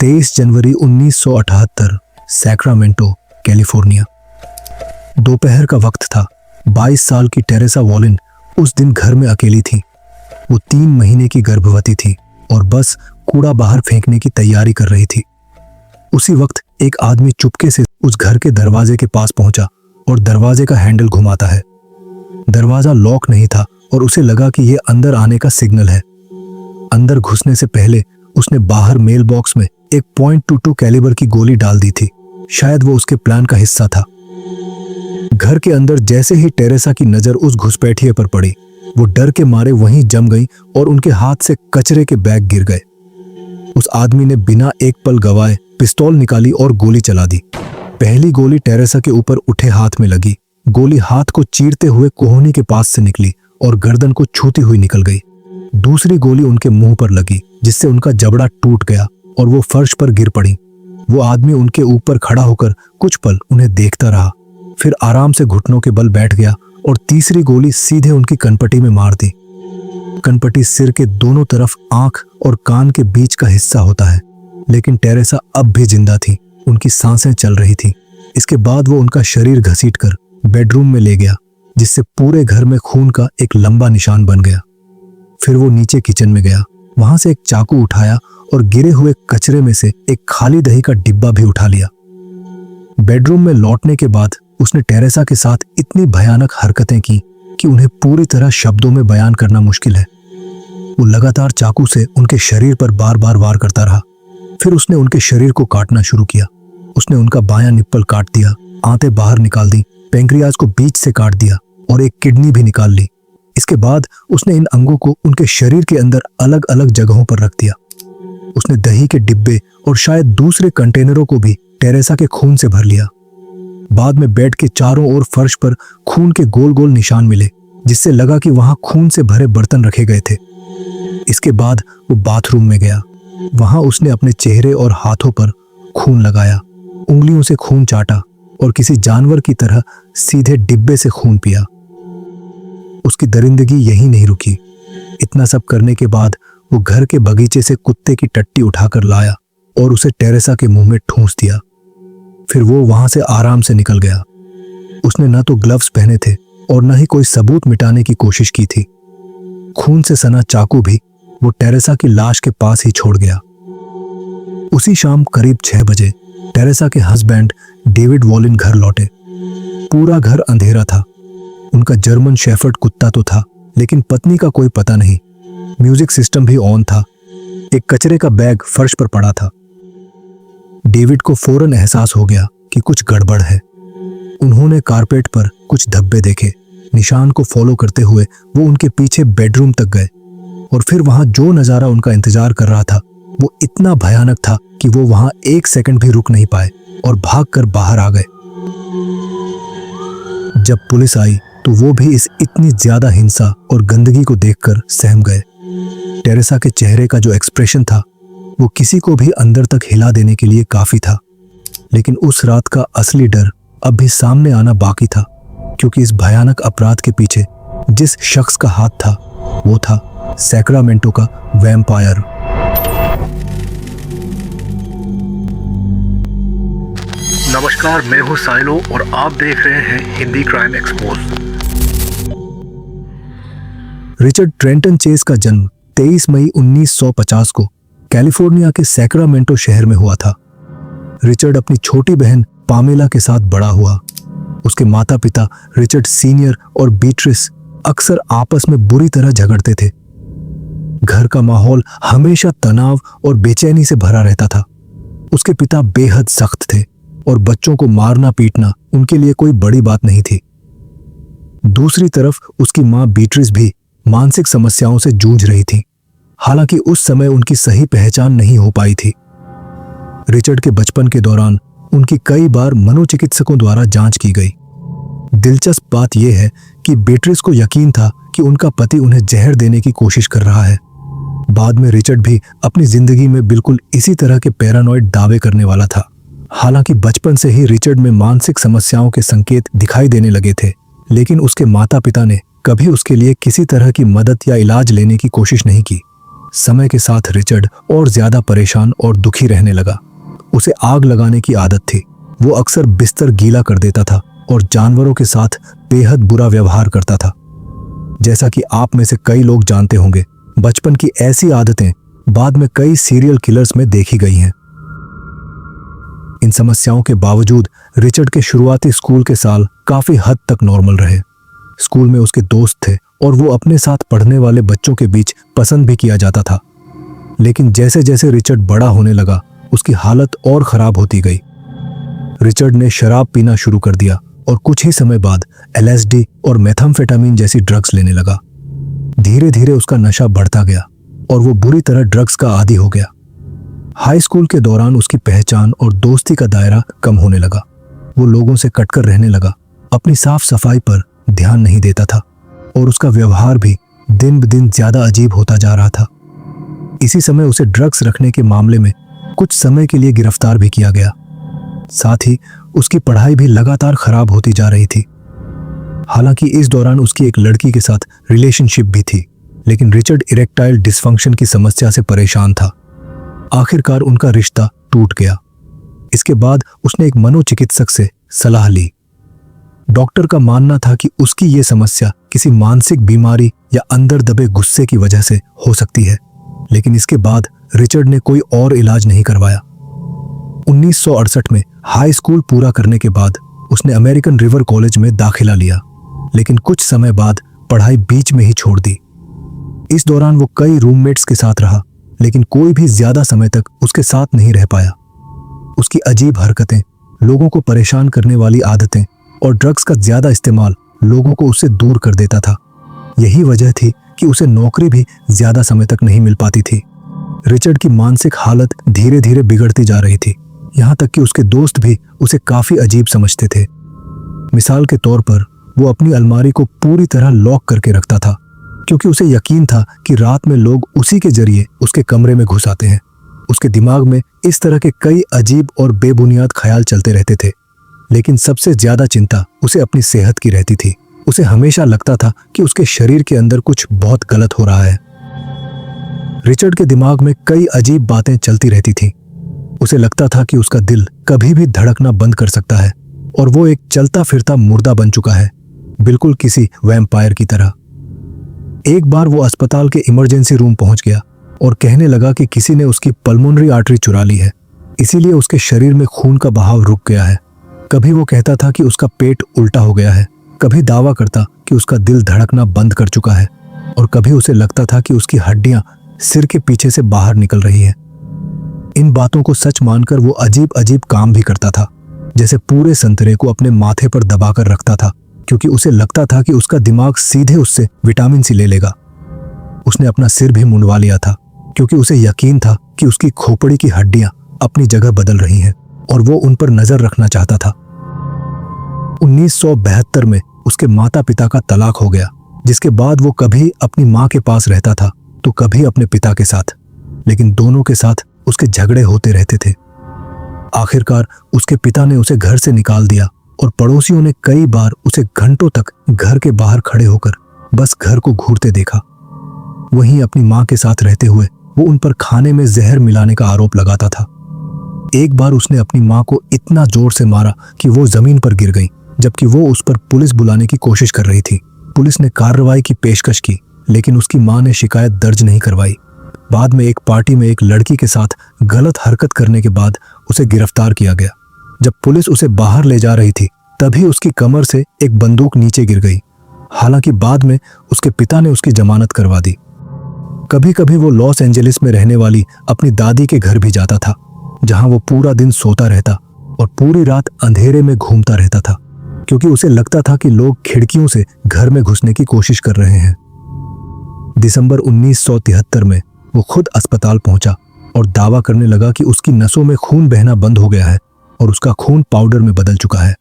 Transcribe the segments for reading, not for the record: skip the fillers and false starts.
23 जनवरी 1978, Sacramento, California. दोपहर का वक्त था। 22 साल की टेरेसा वॉलिन उस दिन घर में अकेली थी। वो 3 महीने की गर्भवती थी और बस कूड़ा बाहर फेंकने की तैयारी कर रही थी। उसी वक्त एक आदमी चुपके से उस घर के दरवाजे के पास पहुंचा और दरवाजे का हैंडल घुमाता है। दरवाजा लॉक नहीं था और उसे लगा कि यह अंदर आने का सिग्नल है। अंदर घुसने से पहले उसने बाहर मेल बॉक्स में एक .22 कैलिबर की गोली डाल दी थी। शायद वो उसके प्लान का हिस्सा था। घर के अंदर जैसे ही टेरेसा की नजर उस घुसपैठिए पर पड़ी, वो डर के मारे वहीं जम गई और उनके हाथ से कचरे के बैग गिर गए। उस आदमी ने बिना एक पल गवाए पिस्तौल निकाली और गोली चला दी। पहली गोली टेरेसा के ऊपर उठे हाथ में लगी। गोली हाथ को चीरते हुए कोहनी के पास से निकली और गर्दन को छूती हुई निकल गई। दूसरी गोली उनके मुंह पर लगी, जिससे उनका जबड़ा टूट गया और वो फर्श पर गिर पड़ी। वो आदमी उनके ऊपर खड़ा होकर कुछ पल उन्हें देखता रहा, फिर आराम से घुटनों के बल बैठ गया और तीसरी गोली सीधे उनकी कनपटी में मार दी। कनपटी सिर के दोनों तरफ आंख और कान के बीच का हिस्सा होता है, लेकिन टेरेसा अब भी जिंदा थी। उनकी सांसें चल रही थी। इसके बाद वो उनका शरीर घसीटकर बेडरूम में ले गया, जिससे पूरे घर में खून का एक लंबा निशान बन गया। फिर वो नीचे किचन में गया, वहां से एक चाकू उठाया और गिरे हुए कचरे में से एक खाली दही का डिब्बा भी उठा लिया। बेडरूम में लौटने के बाद उसने टेरेसा के साथ इतनी भयानक हरकतें की कि उन्हें पूरी तरह शब्दों में बयान करना मुश्किल है। वो लगातार चाकू से उनके शरीर पर बार बार वार करता रहा। फिर उसने उनके शरीर को काटना शुरू किया। उसने उनका बायां निप्पल काट दिया, आंतें बाहर निकाल दी, पैंक्रियाज को बीच से काट दिया और एक किडनी भी निकाल ली। इसके बाद उसने इन अंगों को उनके शरीर के अंदर अलग अलग जगहों पर रख दिया। उसने दही के डिब्बे और शायद दूसरे कंटेनरों को भी टेरेसा के खून से भर लिया। बाद में बेड के चारों ओर फर्श पर खून के गोल गोल निशान मिले, जिससे लगा कि वहां खून से भरे बर्तन रखे गए थे। इसके बाद वो बाथरूम में गया। वहां उसने अपने चेहरे और हाथों पर खून लगाया, उंगलियों से खून चाटा और किसी जानवर की तरह सीधे डिब्बे से खून पिया। उसकी दरिंदगी यहीं नहीं रुकी। इतना सब करने के बाद वो घर के बगीचे से कुत्ते की टट्टी उठाकर लाया और उसे टेरेसा के मुंह में ठूंस दिया। फिर वो वहां से आराम से निकल गया। उसने न तो ग्लव्स पहने थे और न ही कोई सबूत मिटाने की कोशिश की थी। खून से सना चाकू भी वो टेरेसा की लाश के पास ही छोड़ गया। उसी शाम करीब 6 बजे टेरेसा के हस्बैंड डेविड वॉलिन घर लौटे। पूरा घर अंधेरा था। उनका जर्मन शेफर्ड कुत्ता तो था, लेकिन पत्नी का कोई पता नहीं। म्यूजिक सिस्टम भी ऑन था। एक कचरे का बैग फर्श पर पड़ा था। डेविड को फौरन एहसास हो गया कि कुछ गड़बड़ है। उन्होंने कारपेट पर कुछ धब्बे देखे। निशान को फॉलो करते हुए वो उनके पीछे बेडरूम तक गए और फिर वहां जो नजारा उनका इंतजार कर रहा था वो इतना भयानक था कि वो वहां 1 सेकंड भी रुक नहीं पाए और भागकर बाहर आ गए। जब पुलिस आई तो वो भी इस इतनी ज्यादा हिंसा और गंदगी को देखकर सहम गए। टेरेसा के चेहरे का जो एक्सप्रेशन था वो किसी को भी अंदर तक हिला देने के लिए काफी था। लेकिन उस रात का असली डर अब भी सामने आना बाकी था, क्योंकि इस भयानक अपराध के पीछे जिस शख्स का हाथ था वो था सैक्रामेंटो का वैम्पायर। नमस्कार, मैं हूं साइलो और आप देख रहे हैं Hindi crime expose. Richard Trenton Chase का जन्म 23 मई 1950 को कैलिफोर्निया के सैक्रामेंटो शहर में हुआ था। रिचर्ड अपनी छोटी बहन पामेला के साथ बड़ा हुआ। उसके माता पिता रिचर्ड सीनियर और बीट्रिस अक्सर आपस में बुरी तरह झगड़ते थे। घर का माहौल हमेशा तनाव और बेचैनी से भरा रहता था। उसके पिता बेहद सख्त थे और बच्चों को मारना पीटना उनके लिए कोई बड़ी बात नहीं थी। दूसरी तरफ उसकी मां बीट्रिस भी मानसिक समस्याओं से जूझ रही थी। हालांकि उस समय उनकी सही पहचान नहीं हो पाई थी। रिचर्ड के बचपन के दौरान उनकी कई बार मनोचिकित्सकों द्वारा जांच की गई। दिलचस्प बात यह है कि बीट्रिस को यकीन था कि उनका पति उन्हें जहर देने की कोशिश कर रहा है। बाद में रिचर्ड भी अपनी जिंदगी में बिल्कुल इसी तरह के पैरानॉइड दावे करने वाला था। हालांकि बचपन से ही रिचर्ड में मानसिक समस्याओं के संकेत दिखाई देने लगे थे, लेकिन उसके माता पिता ने कभी उसके लिए किसी तरह की मदद या इलाज लेने की कोशिश नहीं की। समय के साथ रिचर्ड और ज्यादा परेशान और दुखी रहने लगा। उसे आग लगाने की आदत थी। वो अक्सर बिस्तर गीला कर देता था और जानवरों के साथ बेहद बुरा व्यवहार करता था। जैसा कि आप में से कई लोग जानते होंगे, बचपन की ऐसी आदतें बाद में कई सीरियल किलर्स में देखी गई हैं। इन समस्याओं के बावजूद रिचर्ड के शुरुआती स्कूल के साल काफी हद तक नॉर्मल रहे। स्कूल में उसके दोस्त थे और वो अपने साथ पढ़ने वाले बच्चों के बीच पसंद भी किया जाता था। लेकिन जैसे जैसे रिचर्ड बड़ा होने लगा, उसकी हालत और खराब होती गई। रिचर्ड ने शराब पीना शुरू कर दिया और कुछ ही समय बाद LSD और मेथाम्फेटामिन जैसी ड्रग्स लेने लगा। धीरे धीरे उसका नशा बढ़ता गया और वो बुरी तरह ड्रग्स का आदी हो गया। हाई स्कूल के दौरान उसकी पहचान और दोस्ती का दायरा कम होने लगा। वो लोगों से कटकर रहने लगा, अपनी साफ सफाई पर ध्यान नहीं देता था और उसका व्यवहार भी दिन ब दिन ज्यादा अजीब होता जा रहा था। इसी समय उसे ड्रग्स रखने के मामले में कुछ समय के लिए गिरफ्तार भी किया गया। साथ ही उसकी पढ़ाई भी लगातार खराब होती जा रही थी। हालांकि इस दौरान उसकी एक लड़की के साथ रिलेशनशिप भी थी, लेकिन रिचर्ड इरेक्टाइल डिस्फंक्शन की समस्या से परेशान था। आखिरकार उनका रिश्ता टूट गया। इसके बाद उसने एक मनोचिकित्सक से सलाह ली। डॉक्टर का मानना था कि उसकी ये समस्या किसी मानसिक बीमारी या अंदर दबे गुस्से की वजह से हो सकती है, लेकिन इसके बाद रिचर्ड ने कोई और इलाज नहीं करवाया। 1968 में हाई स्कूल पूरा करने के बाद उसने अमेरिकन रिवर कॉलेज में दाखिला लिया, लेकिन कुछ समय बाद पढ़ाई बीच में ही छोड़ दी। इस दौरान वो कई रूममेट्स के साथ रहा, लेकिन कोई भी ज्यादा समय तक उसके साथ नहीं रह पाया। उसकी अजीब हरकतें, लोगों को परेशान करने वाली आदतें और ड्रग्स का ज्यादा इस्तेमाल लोगों को उससे दूर कर देता था। यही वजह थी कि उसे नौकरी भी ज्यादा समय तक नहीं मिल पाती थी। रिचर्ड की मानसिक हालत धीरे धीरे बिगड़ती जा रही थी, यहाँ तक कि उसके दोस्त भी उसे काफी अजीब समझते थे। मिसाल के तौर पर वो अपनी अलमारी को पूरी तरह लॉक करके रखता था, क्योंकि उसे यकीन था कि रात में लोग उसी के जरिए उसके कमरे में घुस आते हैं। उसके दिमाग में इस तरह के कई अजीब और बेबुनियाद ख्याल चलते रहते थे, लेकिन सबसे ज्यादा चिंता उसे अपनी सेहत की रहती थी। उसे हमेशा लगता था कि उसके शरीर के अंदर कुछ बहुत गलत हो रहा है। रिचर्ड के दिमाग में कई अजीब बातें चलती रहती थीं। उसे लगता था कि उसका दिल कभी भी धड़कना बंद कर सकता है और वो एक चलता फिरता मुर्दा बन चुका है, बिल्कुल किसी वैम्पायर की तरह। एक बार वो अस्पताल के इमरजेंसी रूम पहुंच गया और कहने लगा कि किसी ने उसकी पल्मोनरी आर्टरी चुरा ली है, इसीलिए उसके शरीर में खून का बहाव रुक गया है। कभी वो कहता था कि उसका पेट उल्टा हो गया है, कभी दावा करता कि उसका दिल धड़कना बंद कर चुका है, और कभी उसे लगता था कि उसकी हड्डियां सिर के पीछे से बाहर निकल रही हैं। इन बातों को सच मानकर वो अजीब अजीब काम भी करता था, जैसे पूरे संतरे को अपने माथे पर दबाकर रखता था, क्योंकि उसे लगता था कि उसका दिमाग सीधे उससे विटामिन सी ले लेगा। उसने अपना सिर भी मुंडवा लिया था, क्योंकि उसे यकीन था कि उसकी खोपड़ी की हड्डियां अपनी जगह बदल रही हैं और वो उन पर नजर रखना चाहता था। 1972 में उसके माता पिता का तलाक हो गया, जिसके बाद वो कभी अपनी माँ के पास रहता था तो कभी अपने पिता के साथ, लेकिन दोनों के साथ उसके झगड़े होते रहते थे। आखिरकार उसके पिता ने उसे घर से निकाल दिया और पड़ोसियों ने कई बार उसे घंटों तक घर के बाहर खड़े होकर बस घर को घूरते देखा। वहीं अपनी माँ के साथ रहते हुए वो उन पर खाने में जहर मिलाने का आरोप लगाता था। एक बार उसने अपनी माँ को इतना जोर से मारा कि वो जमीन पर गिर गई, जबकि वो उस पर पुलिस बुलाने की कोशिश कर रही थी। पुलिस ने कार्रवाई की पेशकश की, लेकिन उसकी माँ ने शिकायत दर्ज नहीं करवाई। बाद में एक पार्टी में एक लड़की के साथ गलत हरकत करने के बाद उसे गिरफ्तार किया गया। जब पुलिस उसे बाहर ले जा रही थी, तभी उसकी कमर से एक बंदूक नीचे गिर गई। हालांकि बाद में उसके पिता ने उसकी जमानत करवा दी। कभी कभी वो लॉस एंजलिस में रहने वाली अपनी दादी के घर भी जाता था, जहां वो पूरा दिन सोता रहता और पूरी रात अंधेरे में घूमता रहता था, क्योंकि उसे लगता था कि लोग खिड़कियों से घर में घुसने की कोशिश कर रहे हैं। दिसंबर 1973 में वो खुद अस्पताल पहुंचा और दावा करने लगा कि उसकी नसों में खून बहना बंद हो गया है और उसका खून पाउडर में बदल चुका है।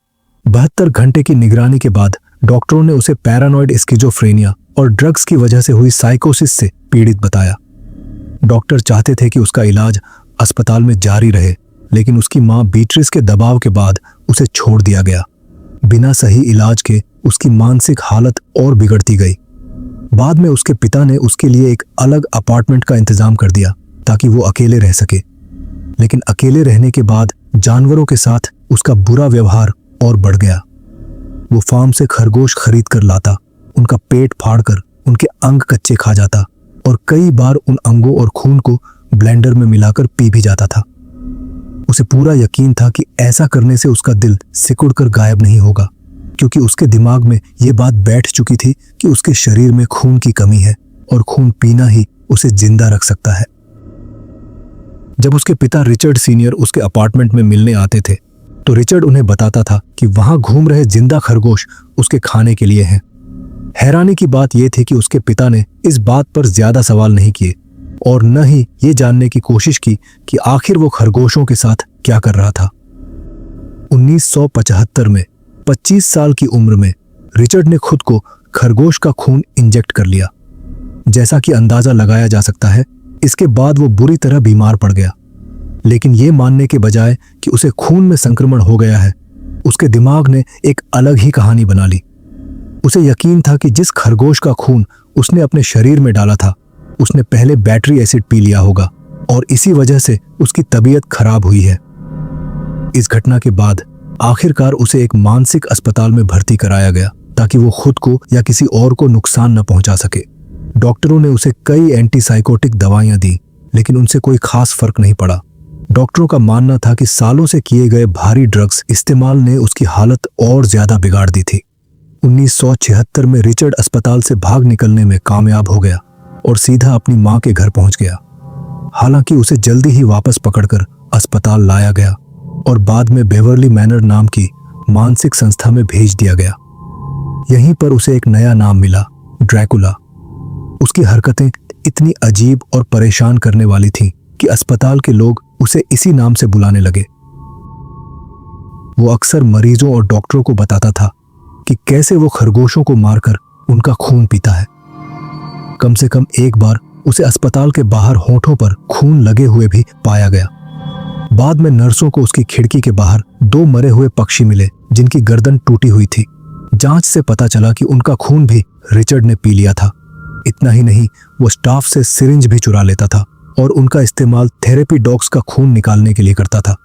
72 घंटे की निगरानी के बाद डॉक्टरों ने उसे पैरानॉइड स्किज़ोफ्रेनिया और ड्रग्स की वजह से हुई साइकोसिस से पीड़ित बताया। डॉक्टर चाहते थे कि उसका इलाज अस्पताल में जारी रहे, लेकिन उसकी मां बीट्रिस के दबाव के बाद उसे छोड़ दिया गया। बिना सही इलाज के उसकी मानसिक हालत और बिगड़ती गई। बाद में उसके पिता ने उसके लिए एक अलग अपार्टमेंट का इंतजाम कर दिया ताकि वो अकेले रह सके। लेकिन अकेले रहने के बाद जानवरों के साथ उसका बुरा व्यवहार और बढ़ गया। वो फार्म से खरगोश खरीद कर लाता, उनका पेट फाड़कर उनके अंग कच्चे खा जाता और कई बार उन अंगों और खून को ब्लेंडर में मिलाकर पी भी जाता था। उसे पूरा यकीन था कि ऐसा करने से उसका दिल सिकुड़कर गायब नहीं होगा, क्योंकि उसके दिमाग में यह बात बैठ चुकी थी कि उसके शरीर में खून की कमी है और खून पीना ही उसे जिंदा रख सकता है। जब उसके पिता रिचर्ड सीनियर उसके अपार्टमेंट में मिलने आते थे तो रिचर्ड उन्हें बताता था कि वहां घूम रहे जिंदा खरगोश उसके खाने के लिए हैं। हैरानी की बात यह थी कि उसके पिता ने इस बात पर ज्यादा सवाल नहीं किए और न ही ये जानने की कोशिश की कि आखिर वो खरगोशों के साथ क्या कर रहा था। 1975 में 25 साल की उम्र में रिचर्ड ने खुद को खरगोश का खून इंजेक्ट कर लिया। जैसा कि अंदाजा लगाया जा सकता है, इसके बाद वो बुरी तरह बीमार पड़ गया। लेकिन ये मानने के बजाय कि उसे खून में संक्रमण हो गया है, उसके दिमाग ने एक अलग ही कहानी बना ली। उसे यकीन था कि जिस खरगोश का खून उसने अपने शरीर में डाला था, उसने पहले बैटरी एसिड पी लिया होगा और इसी वजह से उसकी तबीयत खराब हुई है। इस घटना के बाद आखिरकार उसे एक मानसिक अस्पताल में भर्ती कराया गया ताकि वो खुद को या किसी और को नुकसान न पहुंचा सके। डॉक्टरों ने उसे कई एंटीसाइकोटिक दवाइयां दी, लेकिन उनसे कोई खास फर्क नहीं पड़ा। डॉक्टरों का मानना था कि सालों से किए गए भारी ड्रग्स इस्तेमाल ने उसकी हालत और ज्यादा बिगाड़ दी थी। 1976 में रिचर्ड अस्पताल से भाग निकलने में कामयाब हो गया और सीधा अपनी मां के घर पहुंच गया। हालांकि उसे जल्दी ही वापस पकड़कर अस्पताल लाया गया और बाद में बेवर्ली मैनर नाम की मानसिक संस्था में भेज दिया गया। यहीं पर उसे एक नया नाम मिला, ड्रैकुला। उसकी हरकतें इतनी अजीब और परेशान करने वाली थीं कि अस्पताल के लोग उसे इसी नाम से बुलाने लगे। वो अक्सर मरीजों और डॉक्टरों को बताता था कि कैसे वो खरगोशों को मारकर उनका खून पीता है। कम से कम एक बार उसे अस्पताल के बाहर होंठों पर खून लगे हुए भी पाया गया। बाद में नर्सों को उसकी खिड़की के बाहर 2 मरे हुए पक्षी मिले जिनकी गर्दन टूटी हुई थी। जांच से पता चला कि उनका खून भी रिचर्ड ने पी लिया था। इतना ही नहीं, वो स्टाफ से सिरिंज भी चुरा लेता था और उनका इस्तेमाल थेरेपी डॉग्स का खून निकालने के लिए करता था।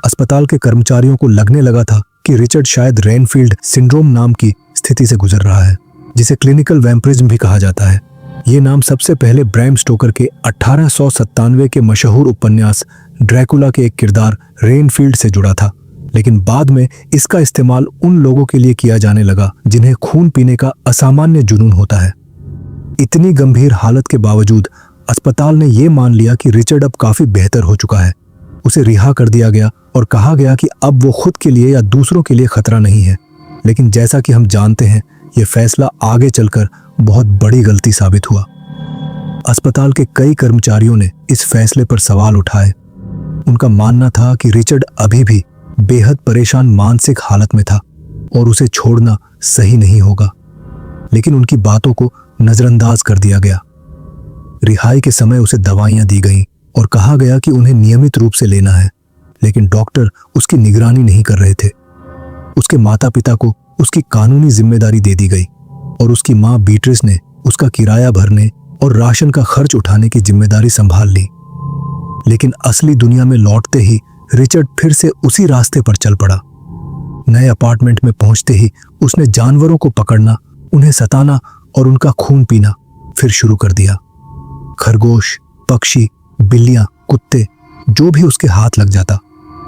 अस्पताल के कर्मचारियों को लगने लगा था कि रिचर्ड शायद रेनफील्ड सिंड्रोम नाम की स्थिति से गुजर रहा है, जिसे क्लिनिकल वैम्परिज्म भी कहा जाता है। ये नाम सबसे पहले ब्रैम स्टोकर के 1897 के मशहूर उपन्यास ड्रैकुला के एक किरदार रेनफील्ड से जुड़ा था, लेकिन बाद में इसका इस्तेमाल उन लोगों के लिए किया जाने लगा जिन्हें खून पीने का असामान्य जुनून होता है। इतनी गंभीर हालत के बावजूद अस्पताल ने यह मान लिया कि रिचर्ड अब काफी बेहतर हो चुका है। उसे रिहा कर दिया गया और कहा गया कि अब वो खुद के लिए या दूसरों के लिए खतरा नहीं है। लेकिन जैसा कि हम जानते हैं, यह फैसला आगे चलकर बहुत बड़ी गलती साबित हुआ। अस्पताल के कई कर्मचारियों ने इस फैसले पर सवाल उठाए। उनका मानना था कि रिचर्ड अभी भी बेहद परेशान मानसिक हालत में था और उसे छोड़ना सही नहीं होगा। लेकिन उनकी बातों को नजरअंदाज कर दिया गया। रिहाई के समय उसे दवाइयां दी गईं और कहा गया कि उन्हें नियमित रूप से लेना है, लेकिन डॉक्टर उसकी निगरानी नहीं कर रहे थे। उसके माता पिता को उसकी कानूनी जिम्मेदारी दे दी गई और उसकी मां बीट्रिस ने उसका किराया भरने और राशन का खर्च उठाने की जिम्मेदारी संभाल ली। लेकिन असली दुनिया में लौटते ही रिचर्ड फिर से उसी रास्ते पर चल पड़ा। नए अपार्टमेंट में पहुंचते ही उसने जानवरों को पकड़ना, उन्हें सताना और उनका खून पीना फिर शुरू कर दिया। खरगोश, पक्षी, बिल्लियां, कुत्ते, जो भी उसके हाथ लग जाता,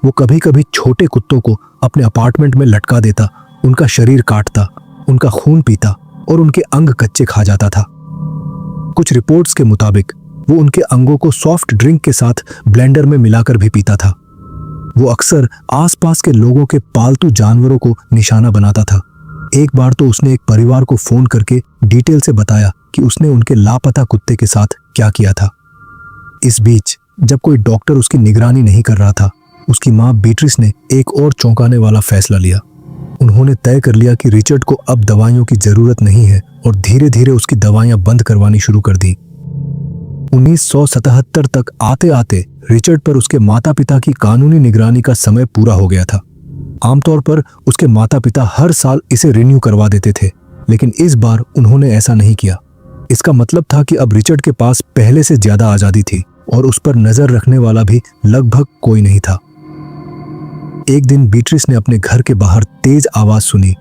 वो कभी कभी छोटे कुत्तों को अपने अपार्टमेंट में लटका देता, उनका शरीर काटता, उनका खून पीता और उनके अंग कच्चे खा जाता था। कुछ रिपोर्ट्स के मुताबिक वो उनके अंगों को सॉफ्ट ड्रिंक के साथ ब्लेंडर में मिलाकर भी पीता था। वो अक्सर आसपास के लोगों के पालतू जानवरों को निशाना बनाता था। एक बार तो उसने एक परिवार को फोन करके डिटेल से बताया कि उसने उनके लापता कुत्ते के साथ क्या किया था। इस बीच जब कोई डॉक्टर उसकी निगरानी नहीं कर रहा था, उसकी मां बीट्रिस ने एक और चौंकाने वाला फैसला लिया। उन्होंने तय कर लिया कि रिचर्ड को अब दवाइयों की जरूरत नहीं है और धीरे धीरे उसकी दवाइयां बंद करवानी शुरू कर दी। 1977 तक आते आते रिचर्ड पर उसके माता पिता की कानूनी निगरानी का समय पूरा हो गया था। आमतौर पर उसके माता पिता हर साल इसे रिन्यू करवा देते थे, लेकिन इस बार उन्होंने ऐसा नहीं किया। इसका मतलब था कि अब रिचर्ड के पास पहले से ज्यादा आजादी थी और उस पर नजर रखने वाला भी लगभग कोई नहीं था। एक दिन बीट्रिस ने अपने घर के बाहर तेज आवाज सुनी।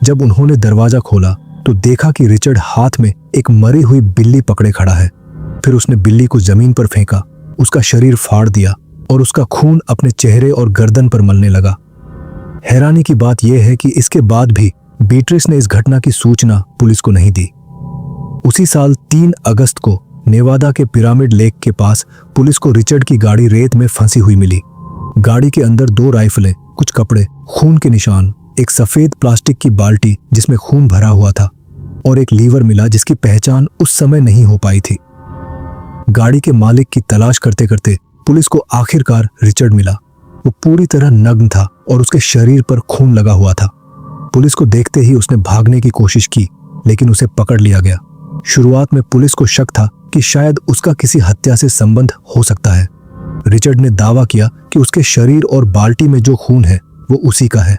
जब उन्होंने दरवाजा खोला तो देखा कि रिचर्ड हाथ में एक मरी हुई बिल्ली पकड़े खड़ा है। फिर उसने बिल्ली को जमीन पर फेंका, उसका शरीर फाड़ दिया और उसका खून अपने चेहरे और गर्दन पर मलने लगा। हैरानी की बात यह है कि इसके बाद भी बीट्रिस ने इस घटना की सूचना पुलिस को नहीं दी। उसी साल 3 अगस्त को नेवादा के पिरामिड लेक के पास पुलिस को रिचर्ड की गाड़ी रेत में फंसी हुई मिली। गाड़ी के अंदर 2 राइफलें, कुछ कपड़े, खून के निशान, एक सफेद प्लास्टिक की बाल्टी जिसमें खून भरा हुआ था और एक लीवर मिला जिसकी पहचान उस समय नहीं हो पाई थी। गाड़ी के मालिक की तलाश करते करते पुलिस को आखिरकार रिचर्ड मिला। वो पूरी तरह नग्न था और उसके शरीर पर खून लगा हुआ था। पुलिस को देखते ही उसने भागने की कोशिश की, लेकिन उसे पकड़ लिया गया। शुरुआत में पुलिस को शक था कि शायद उसका किसी हत्या से संबंध हो सकता है। रिचर्ड ने दावा किया कि उसके शरीर और बाल्टी में जो खून है वो उसी का है।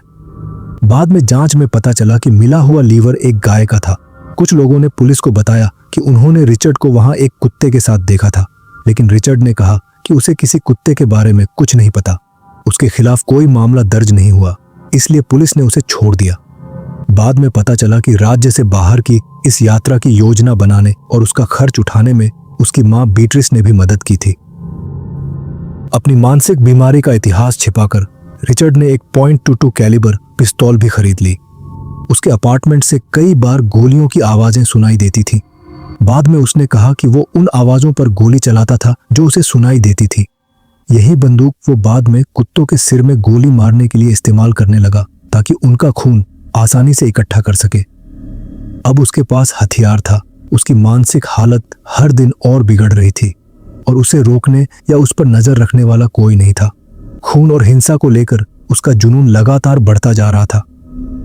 बाद में जांच में पता चला कि मिला हुआ लीवर एक गाय का था। कुछ लोगों ने पुलिस को बताया कि उन्होंने रिचर्ड को वहां एक कुत्ते के साथ देखा था, लेकिन रिचर्ड ने कहा कि उसे किसी कुत्ते के बारे में कुछ नहीं पता। उसके खिलाफ कोई मामला दर्ज नहीं हुआ, इसलिए पुलिस ने उसे छोड़ दिया। बाद में पता चला कि राज्य से बाहर की इस यात्रा की योजना बनाने और उसका खर्च उठाने में उसकी मां बीट्रिस ने भी मदद की थी। अपनी मानसिक बीमारी का इतिहास छिपाकर रिचर्ड ने एक .22 कैलिबर पिस्तौल भी खरीद ली। उसके अपार्टमेंट से कई बार गोलियों की आवाजें सुनाई देती थीं। बाद में उसने कहा कि वो उन आवाजों पर गोली चलाता था जो उसे सुनाई देती थी। यही बंदूक वो बाद में कुत्तों के सिर में गोली मारने के लिए इस्तेमाल करने लगा ताकि उनका खून आसानी से इकट्ठा कर सके। अब उसके पास हथियार था। उसकी मानसिक हालत हर दिन और बिगड़ रही थी और उसे रोकने या उस पर नजर रखने वाला कोई नहीं था। खून और हिंसा को लेकर उसका जुनून लगातार बढ़ता जा रहा था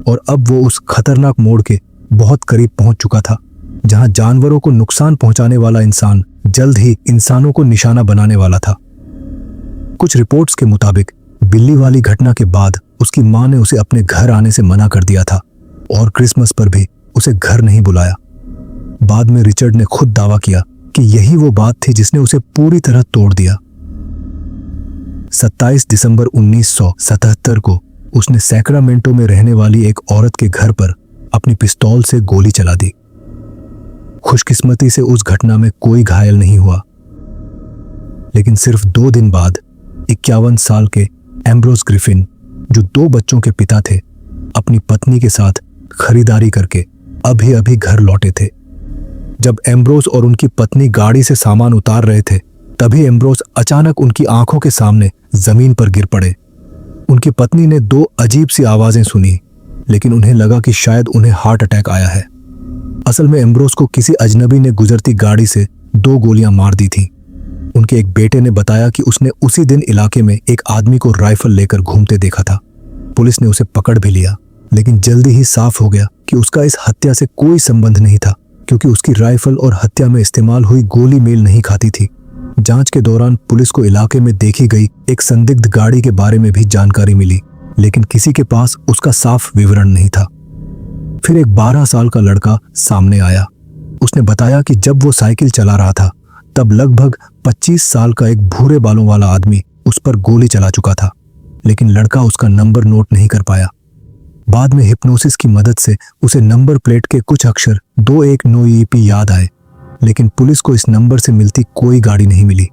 और अब वो उस खतरनाक मोड़ के बहुत करीब पहुंच चुका था जहां जानवरों को नुकसान पहुंचाने वाला इंसान जल्द ही इंसानों को निशाना बनाने वाला था। कुछ रिपोर्ट्स के मुताबिक बिल्ली वाली घटना के बाद उसकी मां ने उसे अपने घर आने से मना कर दिया था और क्रिसमस पर भी उसे घर नहीं बुलाया। बाद में रिचर्ड ने खुद दावा किया कि यही वो बात थी जिसने उसे पूरी तरह तोड़ दिया। 27 दिसंबर 1977 को उसने सैक्रामेंटो में रहने वाली एक औरत के घर पर अपनी पिस्तौल से गोली चला दी। खुशकिस्मती से उस घटना में कोई घायल नहीं हुआ, लेकिन सिर्फ 2 दिन बाद 51 साल के एम्ब्रोस ग्रिफिन, जो 2 बच्चों के पिता थे, अपनी पत्नी के साथ खरीदारी करके अभी अभी घर लौटे थे। जब एम्ब्रोस और उनकी पत्नी गाड़ी से सामान उतार रहे थे, तभी एम्ब्रोस अचानक उनकी आंखों के सामने जमीन पर गिर पड़े। उनकी पत्नी ने 2 अजीब सी आवाजें सुनी, लेकिन उन्हें लगा कि शायद उन्हें हार्ट अटैक आया है। असल में एम्ब्रोस को किसी अजनबी ने गुजरती गाड़ी से 2 गोलियां मार दी थीं। उनके एक बेटे ने बताया कि उसने उसी दिन इलाके में एक आदमी को राइफल लेकर घूमते देखा था। पुलिस ने उसे पकड़ भी लिया, लेकिन जल्दी ही साफ हो गया कि उसका इस हत्या से कोई संबंध नहीं था, क्योंकि उसकी राइफल और हत्या में इस्तेमाल हुई गोली मेल नहीं खाती थी। जांच के दौरान पुलिस को इलाके में देखी गई एक संदिग्ध गाड़ी के बारे में भी जानकारी मिली, लेकिन किसी के पास उसका साफ विवरण नहीं था। फिर एक 12 साल का लड़का सामने आया। उसने बताया कि जब वो साइकिल चला रहा था, तब लगभग 25 साल का एक भूरे बालों वाला आदमी उस पर गोली चला चुका था, लेकिन लड़का उसका नंबर नोट नहीं कर पाया। बाद में हिप्नोसिस की मदद से उसे नंबर प्लेट के कुछ अक्षर 219EP याद आए, लेकिन पुलिस को इस नंबर से मिलती कोई गाड़ी नहीं मिली।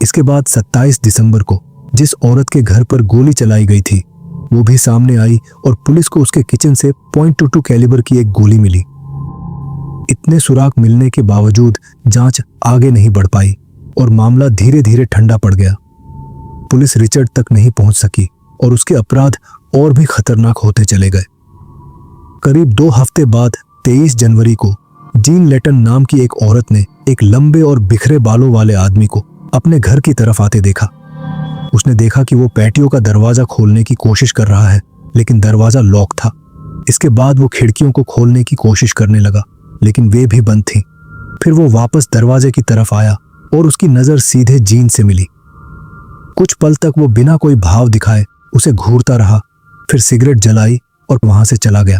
इसके बाद 27 दिसंबर को जिस औरत के घर पर गोली चलाई गई थी, वो भी सामने आई और पुलिस को उसके किचन से .22 कैलिबर की एक गोली मिली। इतने सुराग मिलने के बावजूद जांच आगे नहीं बढ़ पाई और मामला धीरे धीरे ठंडा पड़ गया। पुलिस रिचर्ड तक नहीं पहुंच सकी और उसके अपराध और भी खतरनाक होते चले गए। करीब 2 हफ्ते बाद 23 जनवरी को जीन लेटन नाम की एक औरत ने एक लंबे और बिखरे बालों वाले आदमी को अपने घर की तरफ आते देखा। उसने देखा कि वो पैटियो का दरवाजा खोलने की कोशिश कर रहा है, लेकिन दरवाजा लॉक था। इसके बाद वो खिड़कियों को खोलने की कोशिश करने लगा, लेकिन वे भी बंद थीं। फिर वो वापस दरवाजे की तरफ आया और उसकी नजर सीधे जीन से मिली। कुछ पल तक वो बिना कोई भाव दिखाए उसे घूरता रहा, फिर सिगरेट जलाई और वहां से चला गया।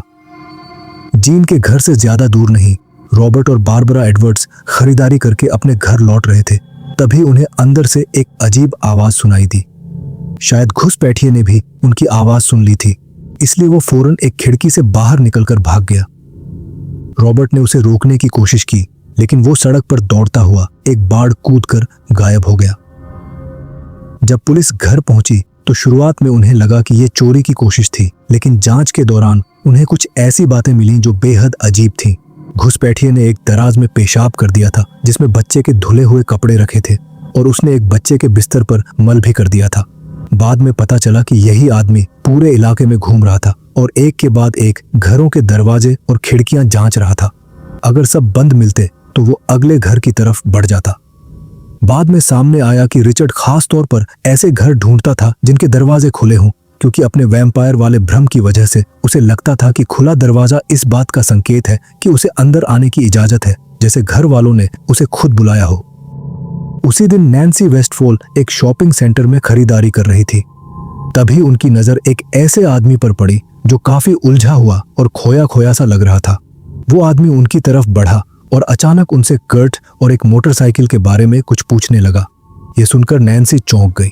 जीन के घर से ज्यादा दूर नहीं, रॉबर्ट और बारबरा एडवर्ड्स खरीदारी करके अपने घर लौट रहे थे। तभी उन्हें अंदर से एक अजीब आवाज सुनाई दी। शायद घुसपैठिए ने भी उनकी आवाज सुन ली थी, इसलिए वो फौरन एक खिड़की से बाहर निकलकर भाग गया। रॉबर्ट ने उसे रोकने की कोशिश की, लेकिन वो सड़क पर दौड़ता हुआ एक बाड़ कूदकर गायब हो गया। जब पुलिस घर पहुंची तो शुरुआत में उन्हें लगा कि ये चोरी की कोशिश थी, लेकिन जांच के दौरान उन्हें कुछ ऐसी बातें मिली जो बेहद अजीब थीं। घुसपैठिए ने एक दराज में पेशाब कर दिया था जिसमें बच्चे के धुले हुए कपड़े रखे थे, और उसने एक बच्चे के बिस्तर पर मल भी कर दिया था। बाद में पता चला कि यही आदमी पूरे इलाके में घूम रहा था और एक के बाद एक घरों के दरवाजे और खिड़कियां जांच रहा था। अगर सब बंद मिलते तो वो अगले घर की तरफ बढ़ जाता। बाद में सामने आया कि रिचर्ड खास तौर पर ऐसे घर ढूंढता था जिनके दरवाजे खुले हों, क्योंकि अपने वैम्पायर वाले भ्रम की वजह से उसे लगता था कि खुला दरवाजा इस बात का संकेत है कि उसे अंदर आने की इजाजत है, जैसे घर वालों ने उसे खुद बुलाया हो। उसी दिन नैन्सी वेस्टफॉल एक शॉपिंग सेंटर में खरीदारी कर रही थी। तभी उनकी नजर एक ऐसे आदमी पर पड़ी जो काफी उलझा हुआ और खोया खोया सा लग रहा था। वो आदमी उनकी तरफ बढ़ा और अचानक उनसे कर्ट और एक मोटरसाइकिल के बारे में कुछ पूछने लगा। ये सुनकर नैन्सी चौंक गई।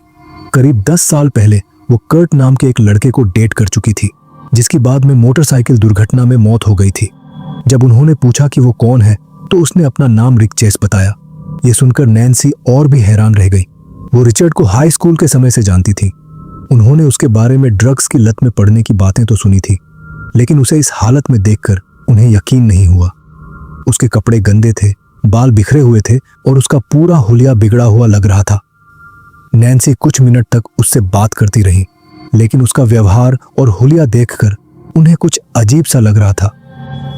करीब 10 साल पहले वो कर्ट नाम के एक लड़के को डेट कर चुकी थी, जिसकी बाद में मोटरसाइकिल दुर्घटना में मौत हो गई थी। जब उन्होंने पूछा कि वो कौन है तो उसने अपना नाम रिक चेस बताया। ये सुनकर नैन्सी और भी हैरान रह गई। वो रिचर्ड को हाई स्कूल के समय से जानती थी। उन्होंने उसके बारे में ड्रग्स की लत में पड़ने की बातें तो सुनी थी, लेकिन उसे इस हालत में देखकर उन्हें यकीन नहीं हुआ। उसके कपड़े गंदे थे, बाल बिखरे हुए थे और उसका पूरा हुलिया बिगड़ा हुआ लग रहा था। नैन्सी कुछ मिनट तक उससे बात करती रही, लेकिन उसका व्यवहार और हुलिया देखकर उन्हें कुछ अजीब सा लग रहा था।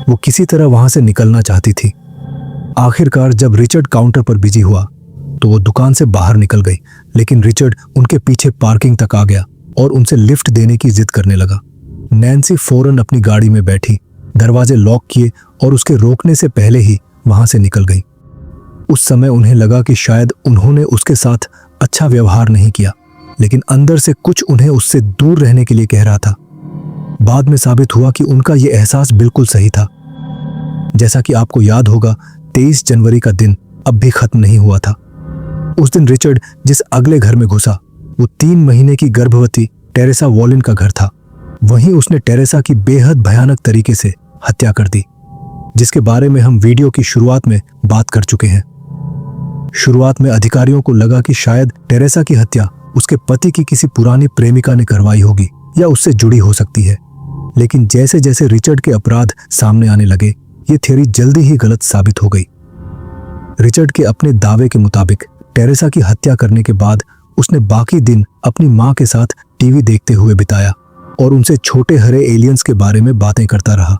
वो किसी तरह वहां से निकलना चाहती थी। आखिरकार जब रिचर्ड काउंटर पर बिजी हुआ तो वो दुकान से बाहर निकल गई, लेकिन रिचर्ड उनके पीछे पार्किंग तक आ गया और उनसे लिफ्ट देने की जिद करने लगा। नैन्सी फौरन अपनी गाड़ी में बैठी, दरवाजे लॉक किए और उसके रोकने से पहले ही वहां से निकल गई। उस समय उन्हें लगा कि शायद उन्होंने उसके साथ अच्छा व्यवहार नहीं किया, लेकिन अंदर से कुछ उन्हें उससे दूर रहने के लिए कह रहा था। बाद में साबित हुआ कि उनका यह एहसास बिल्कुल सही था। जैसा कि आपको याद होगा, 23 जनवरी का दिन अब भी खत्म नहीं हुआ था। उस दिन रिचर्ड जिस अगले घर में घुसा वो 3 महीने की गर्भवती टेरेसा वॉलिन का घर था। वहीं उसने टेरेसा की बेहद भयानक तरीके से हत्या कर दी, जिसके बारे में हम वीडियो की शुरुआत में बात कर चुके हैं। शुरुआत में अधिकारियों को लगा कि शायद टेरेसा की हत्या उसके पति की किसी पुरानी प्रेमिका ने करवाई होगी या उससे जुड़ी हो सकती है, लेकिन जैसे जैसे रिचर्ड के अपराध सामने आने लगे, ये थ्योरी जल्दी ही गलत साबित हो गई। रिचर्ड के अपने दावे के मुताबिक टेरेसा की हत्या करने के बाद उसने बाकी दिन अपनी मां के साथ टीवी देखते हुए बिताया और उनसे छोटे हरे एलियंस के बारे में बातें करता रहा।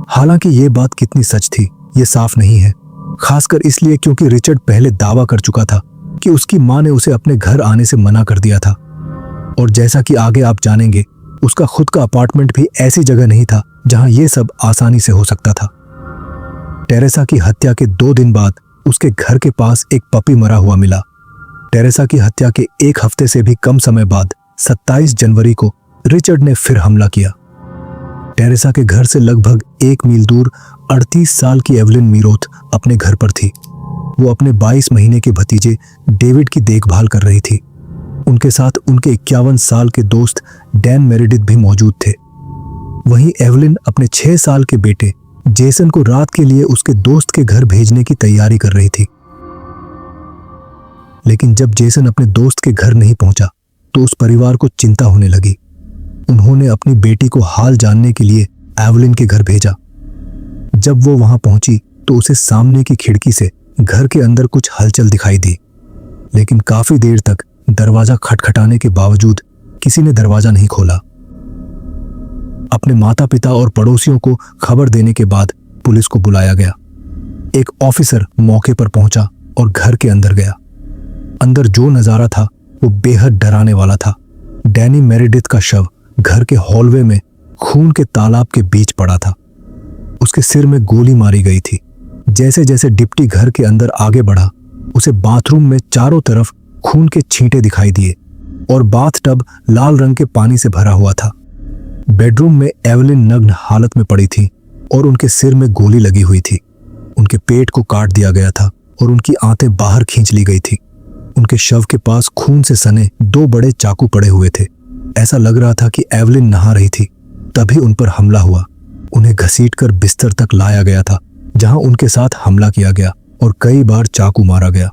हालांकि ये बात कितनी सच थी ये साफ नहीं है, खासकर इसलिए क्योंकि रिचर्ड पहले दावा कर चुका था कि उसकी मां ने उसे अपने घर आने से मना कर दिया था। और जैसा कि आगे आप जानेंगे, उसका खुद का अपार्टमेंट भी ऐसी जगह नहीं था जहां यह सब आसानी से हो सकता था। टेरेसा की हत्या के 2 दिन बाद उसके घर के पास एक पपी मरा हुआ मिला। टेरेसा की हत्या के 1 हफ्ते से भी कम समय बाद 27 जनवरी को रिचर्ड ने फिर हमला किया। टेरेसा के घर से लगभग 1 मील दूर 38 साल की एवलिन मीरोथ अपने घर पर थी। वो अपने 22 महीने के भतीजे डेविड की देखभाल कर रही थी। उनके साथ उनके 51 साल के दोस्त डैन मेरेडिथ भी मौजूद थे। वहीं एवलिन अपने 6 साल के बेटे जेसन को रात के लिए उसके दोस्त के घर भेजने की तैयारी कर रही थी। लेकिन जब जेसन अपने दोस्त के घर नहीं पहुंचा तो उस परिवार को चिंता होने लगी। उन्होंने अपनी बेटी को हाल जानने के लिए एवलिन के घर भेजा। जब वो वहां पहुंची तो उसे सामने की खिड़की से घर के अंदर कुछ हलचल दिखाई दी, लेकिन काफी देर तक दरवाजा खटखटाने के बावजूद किसी ने दरवाजा नहीं खोला। अपने माता पिता और पड़ोसियों को खबर देने के बाद पुलिस को बुलाया गया। एक ऑफिसर मौके पर पहुंचा और घर के अंदर गया। अंदर जो नजारा था वो बेहद डराने वाला था। डैनी मेरेडिथ का शव घर के हॉलवे में खून के तालाब के बीच पड़ा था। उसके सिर में गोली मारी गई थी। जैसे जैसे डिप्टी घर के अंदर आगे बढ़ा, उसे बाथरूम में चारों तरफ खून के छींटे दिखाई दिए और बाथटब लाल रंग के पानी से भरा हुआ था। बेडरूम में एवलिन नग्न हालत में पड़ी थी और उनके सिर में गोली लगी हुई थी। उनके पेट को काट दिया गया था और उनकी आंतें बाहर खींच ली गई थी। उनके शव के पास खून से सने 2 बड़े चाकू पड़े हुए थे। ऐसा लग रहा था कि एवलिन नहा रही थी, तभी उन पर हमला हुआ। उन्हें घसीटकर बिस्तर तक लाया गया था, जहां उनके साथ हमला किया गया और कई बार चाकू मारा गया।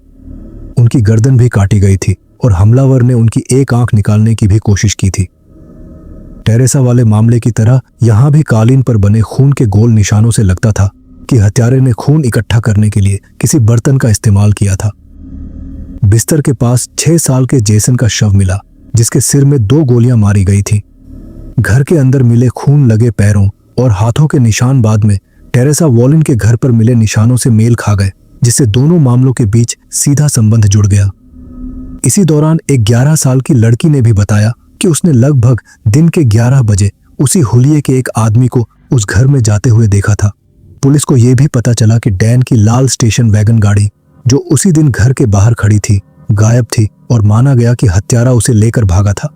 उनकी गर्दन भी काटी गई थी और हमलावर ने उनकी एक आंख निकालने की भी कोशिश की थी। टेरेसा वाले मामले की तरह यहां भी कालीन पर बने खून के गोल निशानों से लगता था कि हत्यारे ने खून इकट्ठा करने के लिए किसी बर्तन का इस्तेमाल किया था। बिस्तर के पास 6 साल के जेसन का शव मिला, जिसके सिर में 2 गोलियां मारी गई थी। घर के अंदर मिले खून लगे पैरों और हाथों के निशान बाद में टेरेसा वॉलिन के घर पर मिले निशानों से मेल खा गए, जिससे दोनों मामलों के बीच सीधा संबंध जुड़ गया। इसी दौरान एक 11 साल की लड़की ने भी बताया कि उसने लगभग दिन के 11 बजे उसी हुलिये के एक आदमी को उस घर में जाते हुए देखा था। पुलिस को यह भी पता चला कि डैन की लाल स्टेशन वैगन गाड़ी, जो उसी दिन घर के बाहर खड़ी थी, गायब थी और माना गया कि हत्यारा उसे लेकर भागा था।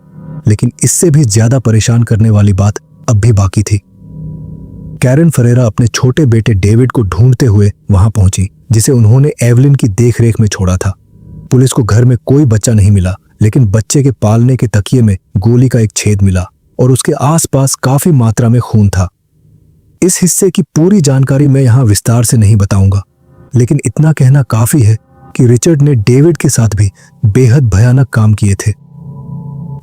लेकिन इससे भी ज्यादा परेशान करने वाली बात अब भी बाकी थी। कैरन फरेरा अपने छोटे बेटे डेविड को ढूंढते हुए वहां पहुंची, जिसे उन्होंने एवलिन की देखरेख में छोड़ा था। पुलिस को घर में कोई बच्चा नहीं मिला, लेकिन बच्चे के पालने के तकिए में गोली का एक छेद मिला और उसके आसपास काफी मात्रा में खून था। इस हिस्से की पूरी जानकारी मैं यहां विस्तार से नहीं बताऊंगा, लेकिन इतना कहना काफी है कि रिचर्ड ने डेविड के साथ भी बेहद भयानक काम किए थे।